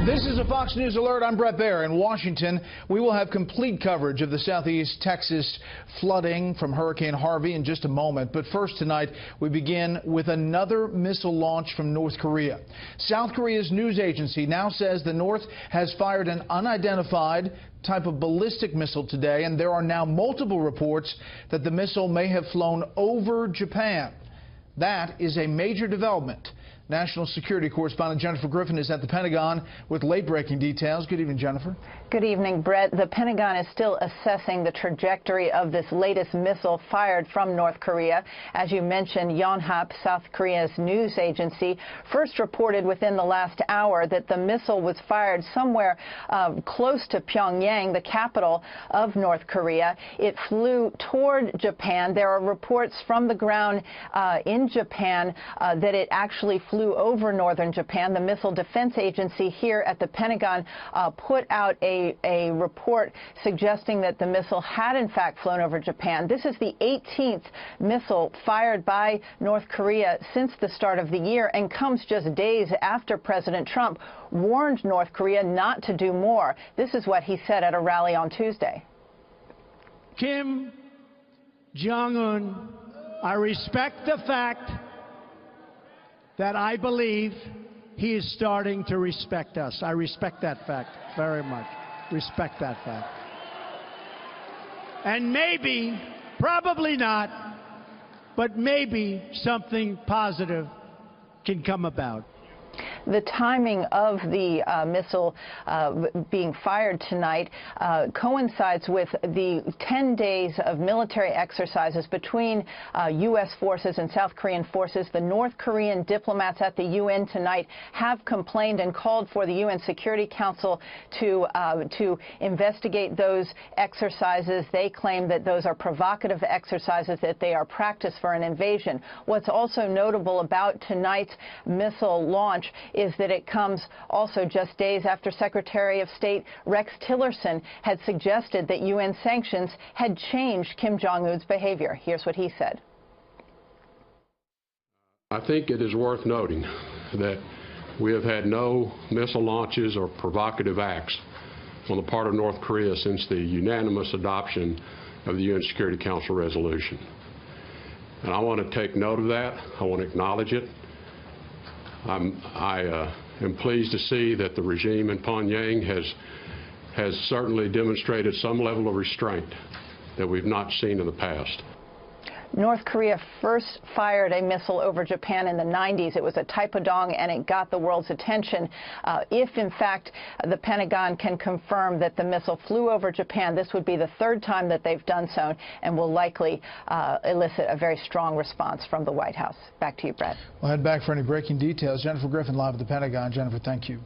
This is a Fox News Alert. I'm Brett Baer in Washington. We will have complete coverage of the southeast Texas flooding from Hurricane Harvey in just a moment. But first tonight, we begin with another missile launch from North Korea. South Korea's news agency now says the North has fired an unidentified type of ballistic missile today, and there are now multiple reports that the missile may have flown over Japan. That is a major development. National security correspondent Jennifer Griffin is at the Pentagon with late-breaking details. Good evening, Jennifer. Good evening, Brett. The Pentagon is still assessing the trajectory of this latest missile fired from North Korea. As you mentioned, Yonhap, South Korea's news agency, first reported within the last hour that the missile was fired somewhere close to Pyongyang, the capital of North Korea. It flew toward Japan. There are reports from the ground in Japan that it actually flew over northern Japan. The Missile Defense Agency here at the Pentagon put out a report suggesting that the missile had in fact flown over Japan. This is the 18th missile fired by North Korea since the start of the year and comes just days after President Trump warned North Korea not to do more. This is what he said at a rally on Tuesday. Kim Jong-un, I respect the fact that I believe he is starting to respect us. I respect that fact very much. Respect that fact. And maybe, probably not, but maybe something positive can come about. The timing of the missile being fired tonight coincides with the 10 days of military exercises between U.S. forces and South Korean forces. The North Korean diplomats at the UN tonight have complained and called for the UN Security Council to investigate those exercises. They claim that those are provocative exercises, that they are practice for an invasion. What's also notable about tonight's missile launch is that it comes also just days after Secretary of State Rex Tillerson had suggested that UN sanctions had changed Kim Jong-un's behavior. Here's what he said. I think it is worth noting that we have had no missile launches or provocative acts on the part of North Korea since the unanimous adoption of the UN Security Council resolution. And I want to take note of that. I want to acknowledge it. I am pleased to see that the regime in Pyongyang has certainly demonstrated some level of restraint that we've not seen in the past. North Korea first fired a missile over Japan in the 90s. It was a Taepodong, and it got the world's attention. If, in fact, the Pentagon can confirm that the missile flew over Japan, this would be the third time that they've done so and will likely elicit a very strong response from the White House. Back to you, Brett. We'll head back for any breaking details. Jennifer Griffin live at the Pentagon. Jennifer, thank you.